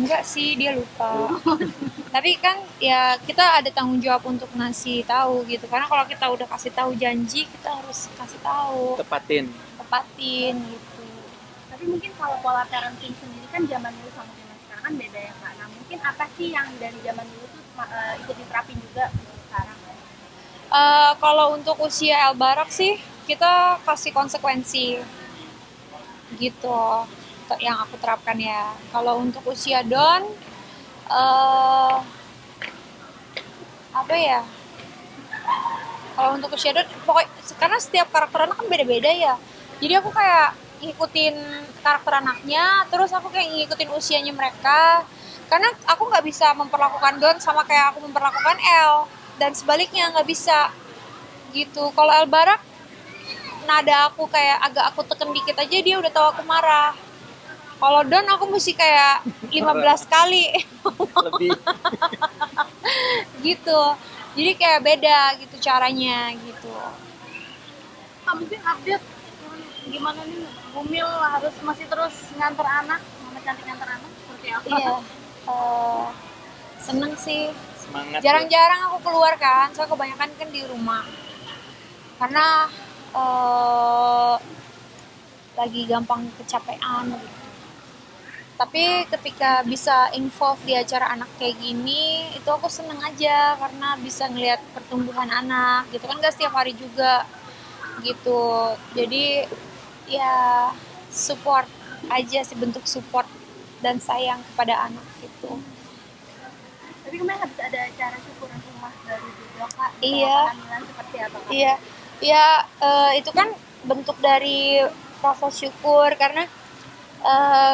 Enggak sih, dia lupa. Tapi kan ya kita ada tanggung jawab untuk ngasih tahu gitu. Karena kalau kita udah kasih tahu janji, kita harus kasih tahu, Tepatin. tepatin gitu. Tapi mungkin kalau pola parenting sendiri kan zaman dulu sama zaman sekarang kan beda ya Kak. Nah mungkin apa sih yang dari zaman dulu tuh ikut diterapin juga untuk sekarang? Kalau untuk usia El Barak sih, kita kasih konsekuensi gitu. Yang aku terapkan ya. Kalau untuk usia Don, eh apa ya? Kalau untuk usia Don, pokoknya karena setiap karakter anak kan beda-beda ya. Jadi aku kayak ngikutin karakter anaknya, terus aku kayak ngikutin usianya mereka. Karena aku nggak bisa memperlakukan Don sama kayak aku memperlakukan El, dan sebaliknya nggak bisa gitu. Kalau El Barak, nada aku kayak agak aku teken dikit aja dia udah tahu aku marah. Kalau Don aku mesti kayak 15 kali Lebih. gitu. Jadi kayak beda gitu caranya gitu. Kak mungkin update gimana nih Bumil harus masih terus nganter anak, mama cantik nganter anak seperti apa? Iya. eh, Seneng sih. Semangat. Jarang-jarang aku keluar kan, soalnya kebanyakan kan di rumah. Karena eh, lagi gampang kecapean gitu. Tapi ketika bisa involve di acara anak kayak gini, itu aku seneng aja karena bisa ngelihat pertumbuhan anak gitu kan, gak setiap hari juga gitu. Jadi ya support aja sih, bentuk support dan sayang kepada anak gitu. Tapi kemarin habis ada acara syukuran rumah baru juga Kak. Iya. Kehamilan seperti apa Kak? Iya, ya itu kan bentuk dari rasa syukur karena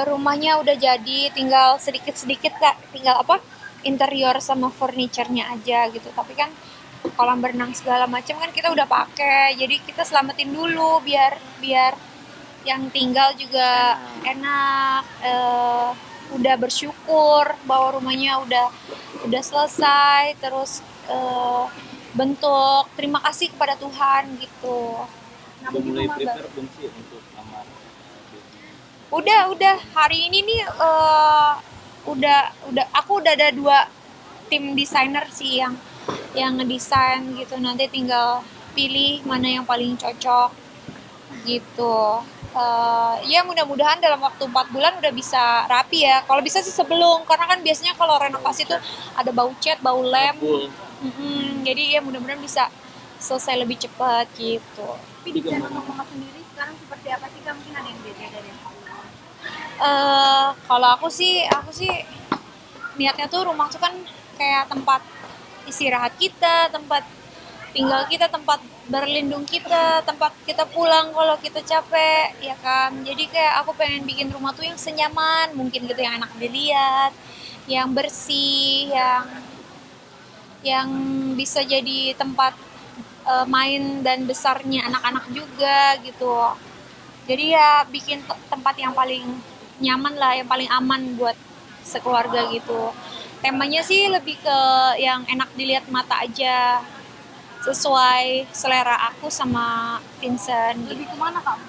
rumahnya udah jadi, tinggal sedikit-sedikit Kak, tinggal apa? Interior sama furniture-nya aja gitu. Tapi kan kolam berenang segala macam kan kita udah pakai. Jadi kita selamatin dulu biar biar yang tinggal juga enak, udah bersyukur bahwa rumahnya udah selesai, terus bentuk terima kasih kepada Tuhan gitu. Nah Udah mungkin mulai rumah prepare baru belum sih untuk kamar? Udah hari ini nih udah aku udah ada 2 tim desainer sih yang ngedesain gitu. Nanti tinggal pilih mana yang paling cocok gitu. Ya mudah-mudahan dalam waktu 4 bulan udah bisa rapi ya. Kalau bisa sih sebelum, karena kan biasanya kalau renovasi tuh ada bau cat, bau lem. Full. Jadi ya mudah-mudahan bisa selesai lebih cepat gitu. tapi di channel mama sendiri sekarang seperti apa sih Kak? Mungkin ada yang beda dari yang sebelumnya. Kalau aku sih niatnya tuh rumah tuh kan kayak tempat istirahat kita, tempat tinggal kita, tempat berlindung kita, tempat kita pulang kalau kita capek, ya kan. Jadi kayak aku pengen bikin rumah tuh yang senyaman mungkin gitu, yang enak dilihat, yang bersih, yang bisa jadi tempat main dan besarnya anak-anak juga gitu. Jadi ya bikin tempat yang paling nyaman lah, yang paling aman buat sekeluarga gitu. Temanya sih lebih ke yang enak dilihat mata aja, sesuai selera aku sama Vincent. Lebih kemana Kak?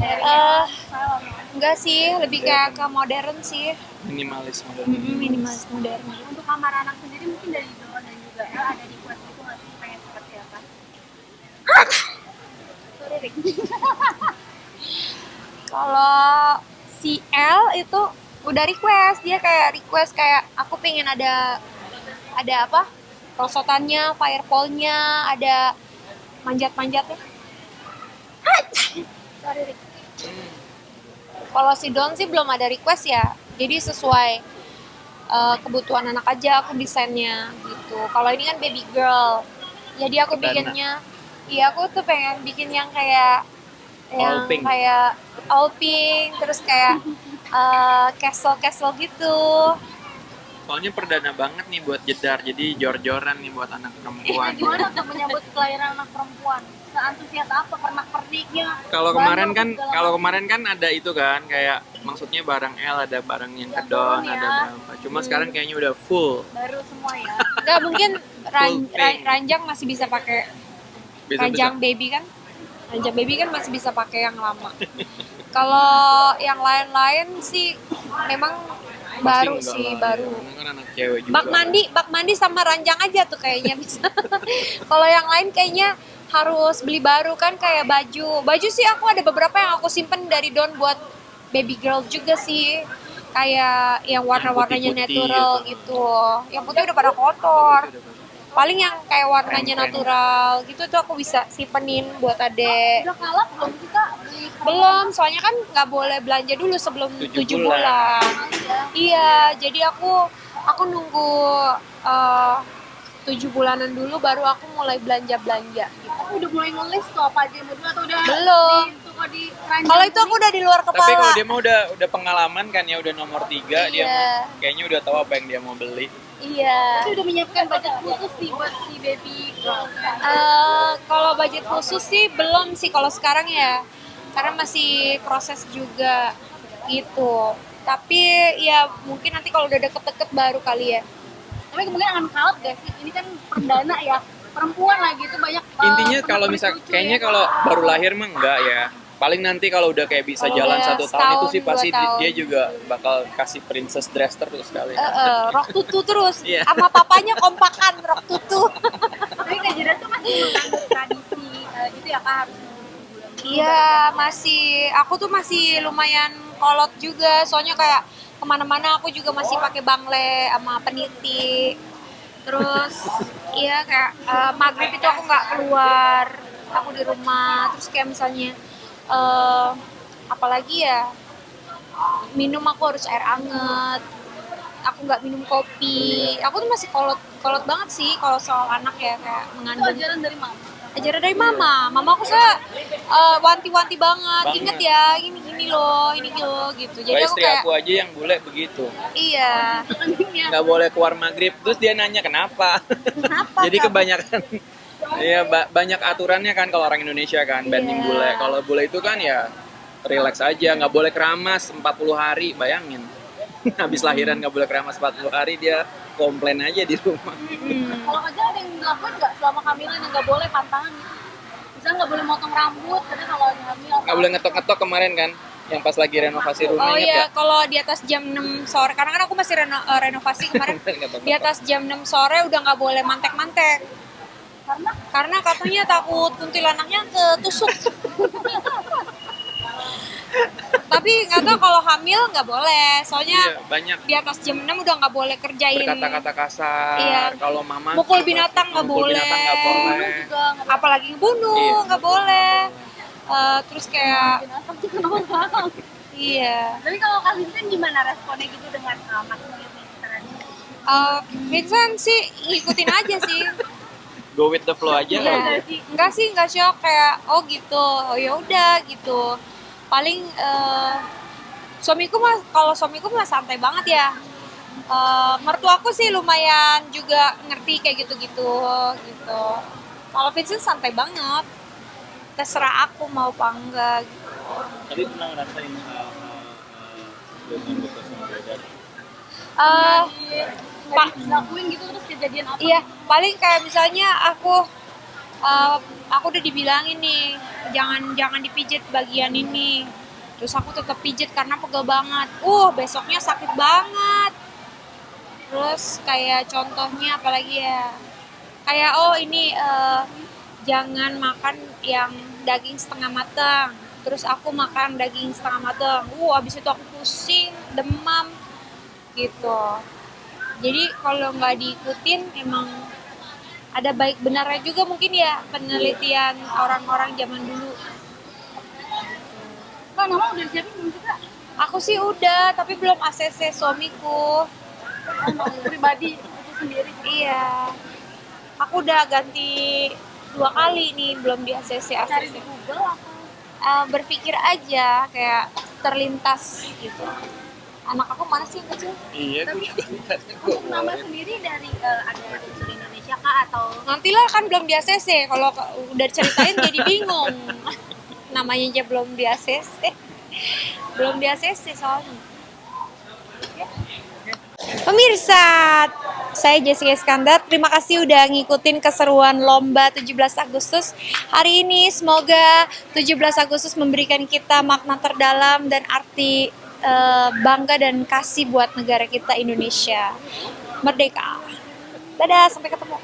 Dari Eh, style atau Enggak sih, lebih kayak ke modern sih. Minimalis model. Minimalis modern. untuk kamar anak sendiri mungkin dari Don dan juga El ada di quest itu nggak sih pengen seperti apa? Sorry Rick. Kalau si L itu udah request, dia kayak request kayak aku pengen ada apa? Rosotannya, firepole-nya, ada manjat-manjatnya. Sorry, Rick. Kalau si Don sih belum ada request ya. Jadi sesuai kebutuhan anak aja aku desainnya gitu. Kalau ini kan baby girl. Jadi aku bikinnya, iya aku tuh pengen bikin yang kayak All pink. kayak all pink, terus kayak castle gitu. Soalnya perdana banget nih buat jedar, jadi jor-joran nih buat anak perempuan. Gimana tuh menyambut kelahiran anak perempuan? Seantusias apa pernak-perniknya? Kalau kemarin kan ada itu kan, kayak maksudnya barang L ada barang yang ke Don, ya. ada berapa. Cuma sekarang kayaknya udah full. Baru semua ya. Nggak, mungkin pink. ranjang masih bisa pakai, ranjang baby kan. Ranjang baby kan masih bisa pakai yang lama. Kalau yang lain-lain sih memang Baru enggak sih, lah, baru. ya. Karena kan anak cewek juga. Bak mandi sama ranjang aja tuh kayaknya bisa. Kalau yang lain kayaknya harus beli baru kan, kayak baju. Baju sih aku ada beberapa yang aku simpen dari Don buat baby girl juga sih. Kayak yang warna-warnanya putih-putih natural gitu. gitu. Yang putih udah pada kotor. Itu udah bagus. Paling yang kayak warnanya Keren-keren. natural gitu tuh aku bisa simpenin buat adek. Udah kalap belum sih kak? Beli Belum, soalnya kan nggak boleh belanja dulu sebelum 7 7 bulan. bulan. Iya, jadi aku nunggu eh, 7 bulanan dulu baru aku mulai belanja-belanja gitu. Aku udah mulai ngelis tuh apa aja yang mau dulu atau udah Belum. di toko di ranjang Kalau itu aku udah di luar Tapi kalau kepala. dia mah udah pengalaman kan ya, udah nomor 3 dia Iya. mah kayaknya udah tahu apa yang dia mau beli. Iya. Tapi udah menyiapkan budget khusus nih buat si baby girl. Kalau budget khusus sih belum sih kalau sekarang ya, karena masih proses juga gitu. Tapi ya mungkin nanti kalau udah deket-deket baru kali ya. Tapi kemungkinan akan kalap gak sih? Ini kan perdana ya, perempuan lagi itu banyak. Intinya kalau misal lucu kayaknya ya. kalau baru lahir mah enggak ya. Paling nanti kalau udah kayak bisa Kalau jalan udah 1 tahun itu sih setahun, pasti 2 tahun. dia juga bakal kasih princess dress terus kali. Rok tutu terus, Iya. sama papanya kompakan rok tutu. Tapi Kak Jera tuh masih mengandung tradisi gitu ya kak, harus nunggu bulan. Iya, aku tuh masih lumayan kolot juga, soalnya kayak kemana-mana aku juga masih pakai bangle sama peniti. Terus, iya kayak maghrib itu aku nggak keluar, aku di rumah. Terus kayak misalnya, apalagi ya, minum aku harus air anget. Aku nggak minum kopi. Aku tuh masih kolot banget sih kalau soal anak ya, kayak Itu mengandung. ajaran dari mama. Ajaran dari mama aku saya wanti-wanti banget. Banget. Ingat ya, ini loh gitu. Jadi Kayak aku istri kayak aku aja yang bule begitu. iya. Pentingnya. Nggak boleh keluar maghrib. Terus dia nanya kenapa. Kenapa? Jadi Kak? kebanyakan Iya, banyak aturannya kan kalau orang Indonesia kan, banding Iya. bule. Kalau bule itu kan ya relax aja, nggak boleh keramas 40 hari, bayangin. Habis lahiran nggak boleh keramas 40 hari, dia komplain aja di rumah. Kalau Kak Jera ada yang dilakukan nggak selama kehamilan yang nggak boleh pantangan gitu? Misalnya nggak boleh motong rambut, karena kalau lagi hamil. Nggak boleh ngetok-ngetok kemarin kan, yang pas lagi renovasi rumah, Oh inget iya, nggak? kalau di atas jam 6 sore, karena kan aku masih renovasi kemarin. Ngetok-ngetok. Di atas jam 6 sore udah nggak boleh mantek-mantek. Karena katanya takut kuntilanaknya ketusuk. Tapi nggak tahu kalau hamil nggak boleh, soalnya Iya, banyak di atas jam 6 udah nggak boleh kerjain berkata-kata kasar. Iya. Kalau mama Mukul binatang nggak mukul boleh. binatang nggak boleh. Juga nggak apalagi ngebunuh Iya. nggak boleh. Terus kayak binatang sih kenapa? iya. Tapi kalau Kak Vincent gimana responnya gitu dengan maksudnya Vincent sih ngikutin aja sih. Go with the flow aja. Iya. Enggak sih, enggak shock, kayak oh gitu, oh ya udah gitu. Paling kalau suamiku mah santai banget ya. Mertuaku sih lumayan juga ngerti kayak gitu-gitu gitu. Kalau Vincent santai banget. Terserah aku mau apa enggak gitu. Tadi pernah ngerasain dengan bekas sama beda? Pak, dilakuin gitu terus kejadian apa? iya, paling kayak misalnya aku udah dibilangin nih, jangan dipijit bagian ini. Terus aku tetap pijit karena pegel banget. Besoknya sakit banget. Terus kayak contohnya apalagi ya? Kayak ini jangan makan yang daging setengah matang. Terus aku makan daging setengah matang. Abis itu aku pusing, demam gitu. Jadi kalau nggak diikutin emang ada baik benarnya juga mungkin ya penelitian orang-orang zaman dulu. Kak, nama udah disiapin belum sih Kak? Aku sih udah, tapi belum ACC suamiku. Pribadi itu sendiri. Iya. Aku udah ganti 2 kali nih belum di ACC. Cari di Google atau Berpikir aja kayak terlintas gitu. Anak aku mana sih yang kecil? Iya, gue juga untuk nama sendiri dari ada unsur Indonesia Kak atau Nantilah kan belum di ACC. Kalau udah ceritain jadi bingung. Namanya aja belum di ACC. Belum di ACC soalnya. Pemirsa, saya Jessica Iskandar. Terima kasih udah ngikutin keseruan lomba 17 Agustus hari ini. Semoga 17 Agustus memberikan kita makna terdalam dan arti bangga dan kasih buat negara kita Indonesia. Merdeka. Dadah, sampai ketemu.